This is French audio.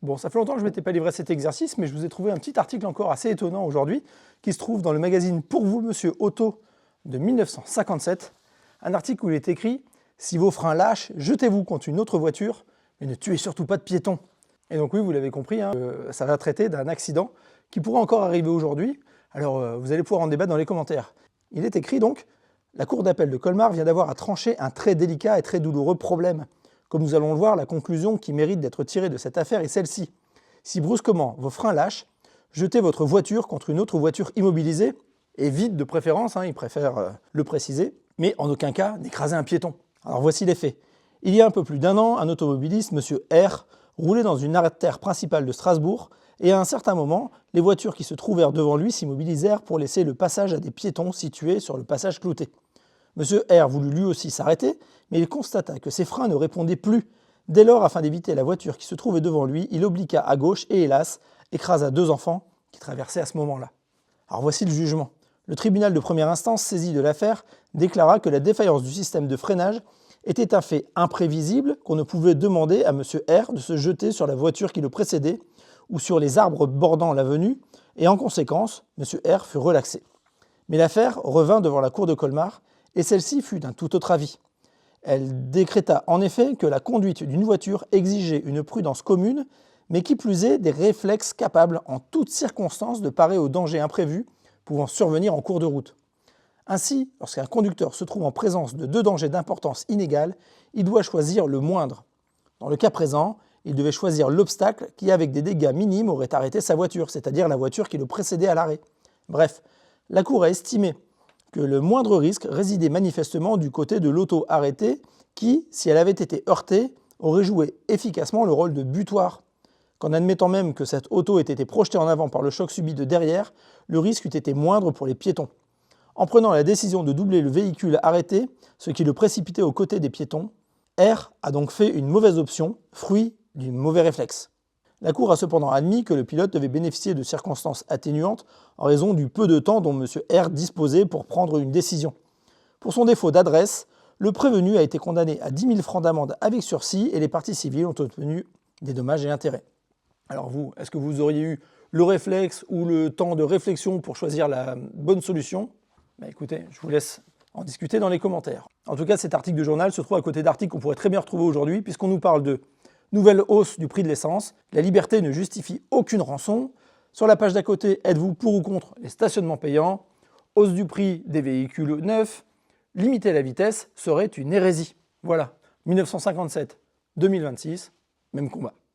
Bon, ça fait longtemps que je ne m'étais pas livré à cet exercice, mais je vous ai trouvé un petit article encore assez étonnant aujourd'hui, qui se trouve dans le magazine Pour vous, Monsieur Auto de 1957. Un article où il est écrit « Si vos freins lâchent, jetez-vous contre une autre voiture, mais ne tuez surtout pas de piétons ». Et donc oui, vous l'avez compris, hein, ça va traiter d'un accident qui pourrait encore arriver aujourd'hui. Alors vous allez pouvoir en débattre dans les commentaires. Il est écrit donc « La Cour d'appel de Colmar vient d'avoir à trancher un très délicat et très douloureux problème. Comme nous allons le voir, la conclusion qui mérite d'être tirée de cette affaire est celle-ci. Si brusquement vos freins lâchent, jetez votre voiture contre une autre voiture immobilisée, et vite de préférence, hein, il préfère le préciser, mais en aucun cas n'écraser un piéton. Alors voici les faits. Il y a un peu plus d'un an, un automobiliste, M. R, roulait dans une artère principale de Strasbourg, et à un certain moment, les voitures qui se trouvèrent devant lui s'immobilisèrent pour laisser le passage à des piétons situés sur le passage clouté. M. R voulut lui aussi s'arrêter, mais il constata que ses freins ne répondaient plus. Dès lors, afin d'éviter la voiture qui se trouvait devant lui, il obliqua à gauche et, hélas, écrasa deux enfants qui traversaient à ce moment-là. Alors voici le jugement. Le tribunal de première instance, saisi de l'affaire, déclara que la défaillance du système de freinage était un fait imprévisible, qu'on ne pouvait demander à M. R de se jeter sur la voiture qui le précédait ou sur les arbres bordant l'avenue, et en conséquence, M. R fut relaxé. Mais l'affaire revint devant la cour de Colmar, et celle-ci fut d'un tout autre avis. Elle décréta en effet que la conduite d'une voiture exigeait une prudence commune, mais qui plus est des réflexes capables en toutes circonstances de parer aux dangers imprévus pouvant survenir en cours de route. Ainsi, lorsqu'un conducteur se trouve en présence de deux dangers d'importance inégale, il doit choisir le moindre. Dans le cas présent, il devait choisir l'obstacle qui, avec des dégâts minimes, aurait arrêté sa voiture, c'est-à-dire la voiture qui le précédait à l'arrêt. Bref, la Cour a estimé que le moindre risque résidait manifestement du côté de l'auto arrêtée qui, si elle avait été heurtée, aurait joué efficacement le rôle de butoir. Qu'en admettant même que cette auto ait été projetée en avant par le choc subi de derrière, le risque eût été moindre pour les piétons. En prenant la décision de doubler le véhicule arrêté, ce qui le précipitait aux côtés des piétons, R a donc fait une mauvaise option, fruit du mauvais réflexe. La Cour a cependant admis que le pilote devait bénéficier de circonstances atténuantes en raison du peu de temps dont M. R disposait pour prendre une décision. Pour son défaut d'adresse, le prévenu a été condamné à 10 000 francs d'amende avec sursis et les parties civiles ont obtenu des dommages et intérêts. Alors vous, est-ce que vous auriez eu le réflexe ou le temps de réflexion pour choisir la bonne solution? Écoutez, je vous laisse en discuter dans les commentaires. En tout cas, cet article de journal se trouve à côté d'articles qu'on pourrait très bien retrouver aujourd'hui, puisqu'on nous parle de nouvelle hausse du prix de l'essence, la liberté ne justifie aucune rançon. Sur la page d'à côté, êtes-vous pour ou contre les stationnements payants? Hausse du prix des véhicules neufs, limiter la vitesse serait une hérésie. Voilà, 1957-2026, même combat.